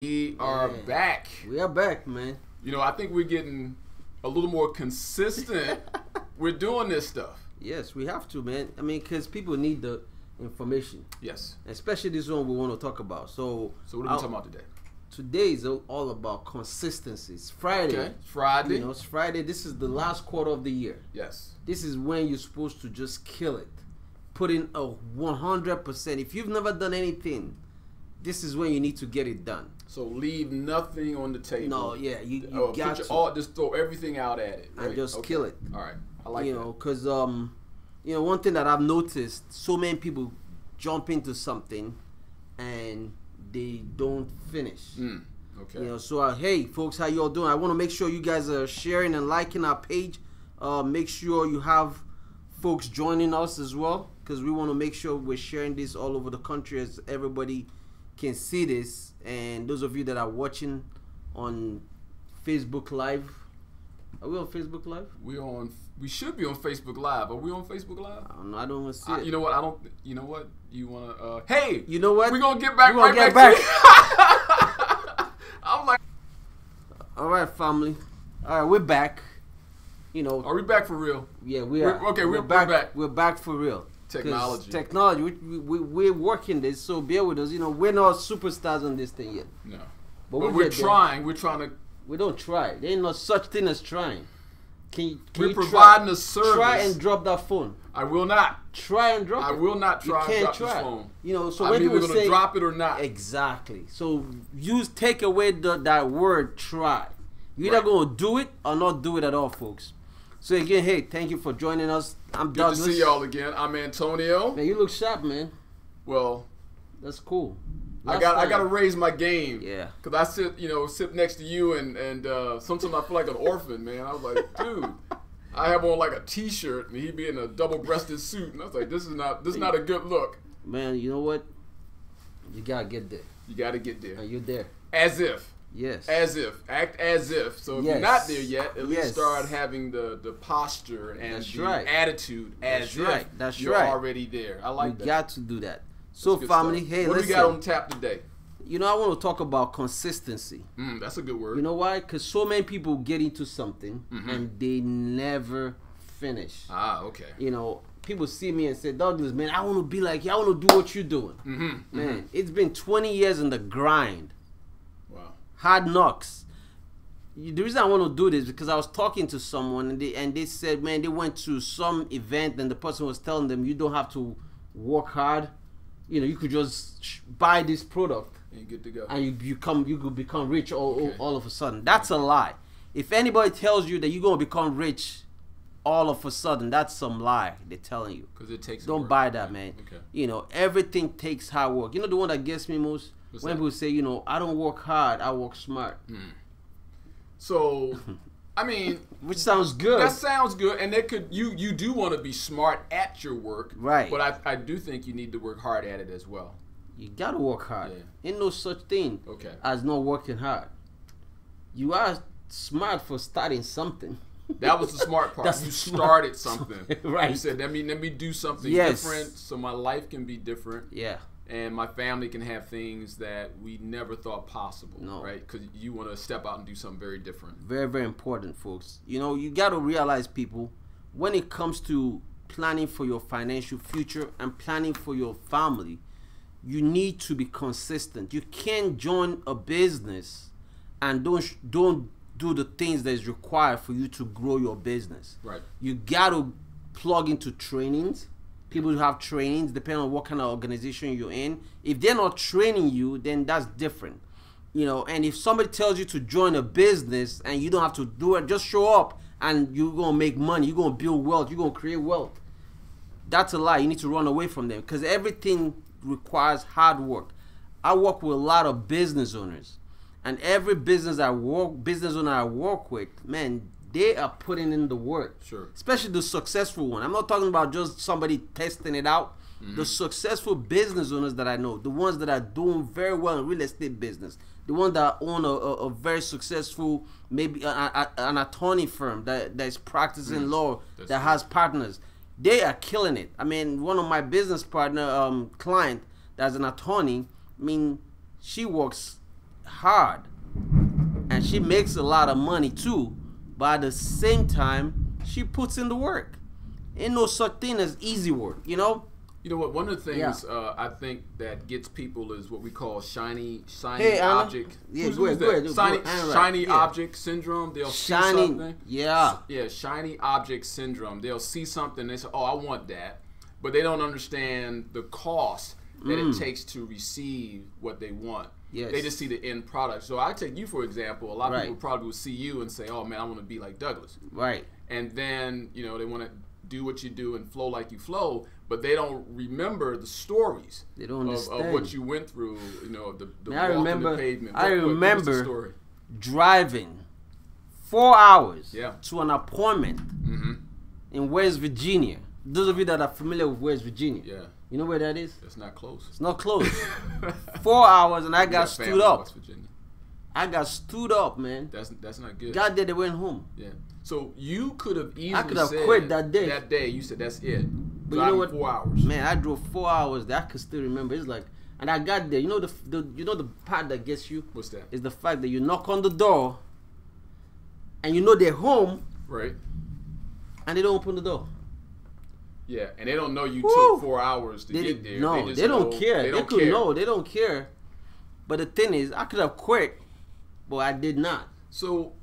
We are back. We are back, man. You know, I think we're getting a little more consistent. We're doing this stuff. Yes, we have to, man. I mean, because people need the information. Yes. Especially this one we want to talk about. So what are we talking about today? Today is all about consistency. It's Friday. Okay. Friday. You know, it's Friday. This is the last quarter of the year. Yes. This is when you're supposed to just kill it. Put in a 100%. If you've never done anything, this is when you need to get it done. So leave nothing on the table. No, yeah, you got to. Just throw everything out at it. Right? And just kill it. All right. I like that. You know, because, one thing that I've noticed, so many people jump into something and they don't finish. Okay. You know, so hey, folks, how y'all doing? I want to make sure you guys are sharing and liking our page. Make sure you have folks joining us as well, because we want to make sure we're sharing this all over the country as everybody can see this. And those of you that are watching on Facebook Live, are we on Facebook Live? We should be on Facebook Live. Are we on Facebook Live? I don't want to see it. You know what? I don't. You know what? You wanna? Hey, you know what? We're gonna get back. We're gonna get back. I'm like, all right, family. All right, we're back. You know, are we back for real? Yeah, we are. We're back. We're back for real. Technology. We're working this, so bear with us. You know, we're not superstars on this thing yet. No. But we're trying. We're trying to. We don't try. There ain't no such thing as trying. We're providing a service. Try and drop that phone. I will not. Try and drop it. I will not try and drop this phone. You know, so when people say drop it or not. Exactly. So take away that word try. You're either gonna do it or not do it at all, folks. So again, hey, thank you for joining us. I'm Douglas. Good to see y'all again. I'm Antonio. Man, you look sharp, man. Well, that's cool. I got to raise my game. Yeah. Cause I sit next to you and sometimes I feel like an orphan, man. I was like, dude, I have on like a T-shirt and he be in a double-breasted suit, and I was like, this is not a good look. Man, you know what? You gotta get there. You gotta get there. And you're there. As if. Yes. As if. Act as if. So if you're not there yet, at least start having the posture and attitude as if you're already there. I like that. You got to do that. So family, hey, what do we got on tap today? You know, I want to talk about consistency. That's a good word. You know why? Because so many people get into something and they never finish. Ah, okay. You know, people see me and say, Douglas, man, I want to be like you. I want to do what you're doing. Man, it's been 20 years in the grind. Wow. Hard knocks. The reason I want to do this is because I was talking to someone and they said, man, they went to some event and the person was telling them, you don't have to work hard. You know, you could just buy this product and you're good to go. And you could become rich all of a sudden. That's a lie. If anybody tells you that you're gonna become rich all of a sudden, that's some lie they're telling you. Because it takes. Don't buy that, man. Okay. You know, everything takes hard work. You know the one that gets me most? When people say, you know, I don't work hard, I work smart. So, I mean, which sounds good. That sounds good, and you do want to be smart at your work, right? But I do think you need to work hard at it as well. You gotta work hard. Yeah. Ain't no such thing as not working hard. You are smart for starting something. That was the smart part. You started something, right? You said, let me do something different, so my life can be different. Yeah. And my family can have things that we never thought possible, right? Because you want to step out and do something very different. Very, very important, folks. You know, you got to realize, people, when it comes to planning for your financial future and planning for your family, you need to be consistent. You can't join a business and don't do the things that is required for you to grow your business. Right. You got to plug into trainings. People who have trainings, depending on what kind of organization you're in. If they're not training you, then that's different. You know, and if somebody tells you to join a business and you don't have to do it, just show up and you're going to make money, you're going to build wealth, you're going to create wealth. That's a lie. You need to run away from them because everything requires hard work. I work with a lot of business owners, and every business owner I work with, man, they are putting in the work. Sure. Especially the successful one. I'm not talking about just somebody testing it out. The successful business owners that I know, the ones that are doing very well in real estate business, the ones that own a very successful, maybe an attorney firm that is practicing law, that has partners. They are killing it. I mean, one of my business partner client that's an attorney, I mean, she works hard, and she makes a lot of money too, but at the same time she puts in the work. Ain't no such thing as easy work, you know. You know what? One of the things I think that gets people is what we call shiny object. Yeah, go ahead. Shiny object syndrome. They'll see something. Yeah, shiny object syndrome. They'll see something. They say, "Oh, I want that," but they don't understand the cost that it takes to receive what they want. Yes. They just see the end product. So I take you for example. A lot of people probably will see you and say, "Oh man, I want to be like Douglas." Right. And then they want to do what you do and flow like you flow, but they don't remember the stories. They don't understand of what you went through. The I walk remember. in the pavement. I remember the story? Driving 4 hours Yeah. to an appointment in West Virginia. Those of you that are familiar with West Virginia, you know where that is? It's not close. It's not close. 4 hours, and I got stood up. West Virginia. I got stood up, man. That's not good. God did. They went home. Yeah. So you could have easily I could have quit that day. That day, you said that's it. But you know what? 4 hours. Man, I drove 4 hours. That I could still remember. It's like, and I got there. You know the part that gets you. What's that? Is the fact that you knock on the door, and you know they're home. Right. And they don't open the door. Yeah, and they don't know you took 4 hours to get there. No, they don't care. They don't care. No, they don't care. But the thing is, I could have quit, but I did not. So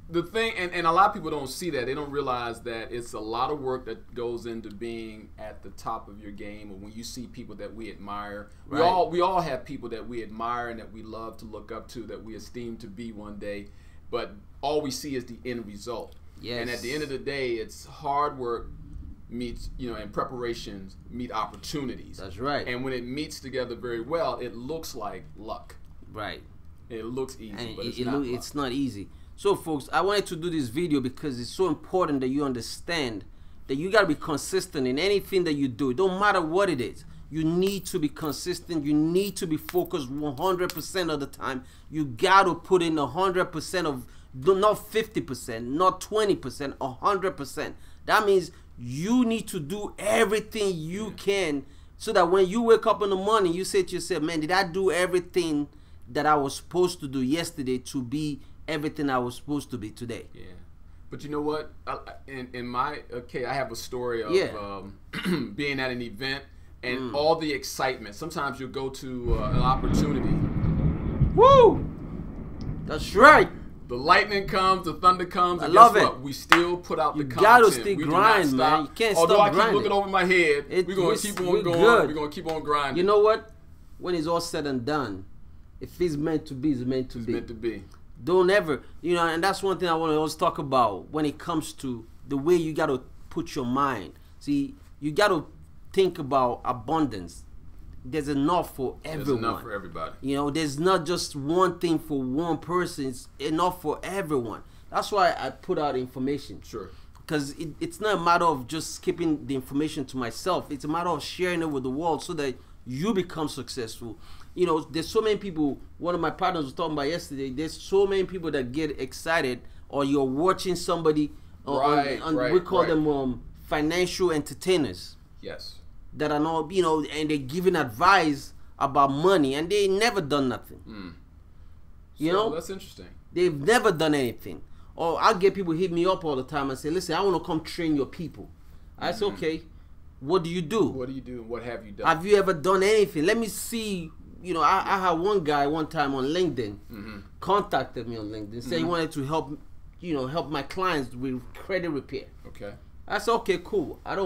the thing, and a lot of people don't see that. They don't realize that it's a lot of work that goes into being at the top of your game. And when you see people that we admire, we all have people that we admire and that we love to look up to, that we esteem to be one day. But all we see is the end result. Yes. And at the end of the day, it's hard work meets, and preparations meet opportunities. That's right. And when it meets together very well, it looks like luck. Right. It looks easy, and but it's not easy. So, folks, I wanted to do this video because it's so important that you understand that you got to be consistent in anything that you do. It don't matter what it is. You need to be consistent. You need to be focused 100% of the time. You got to put in 100% of, not 50%, not 20%, 100%. That means you need to do everything you can so that when you wake up in the morning, you say to yourself, man, did I do everything that I was supposed to do yesterday to be everything I was supposed to be today? Yeah. But you know what? In my case, I have a story of being at an event and all the excitement. Sometimes you'll go to an opportunity. Woo! That's right. The lightning comes, the thunder comes, and love guess it. what? We still put out the content. You gotta still grind, man. You can't Although stop I keep grinding. looking over my head, we're gonna keep on going. Good. We're gonna keep on grinding. You know what? When it's all said and done, if it's meant to be, it's meant to be. It's meant to be. Don't ever, and that's one thing I want to always talk about when it comes to the way you got to put your mind. See, you got to think about abundance. There's enough for everyone. There's enough for everybody. There's not just one thing for one person. It's enough for everyone. That's why I put out information. Sure. Because it's not a matter of just keeping the information to myself. It's a matter of sharing it with the world so that you become successful. There's so many people. One of my partners was talking about yesterday. There's so many people that get excited, or you're watching somebody. We call them financial entertainers. Yes. That are not, and they're giving advice about money, and they never done nothing. That's interesting. They've never done anything. Or I get people hit me up all the time and say, "Listen, I want to come train your people." I say, "Okay, what do you do? What do you do? What have you done? Have you ever done anything? Let me see." I had one guy one time on LinkedIn contacted me on LinkedIn, said he wanted to help my clients with credit repair. Okay. I said, "Okay, cool. I don't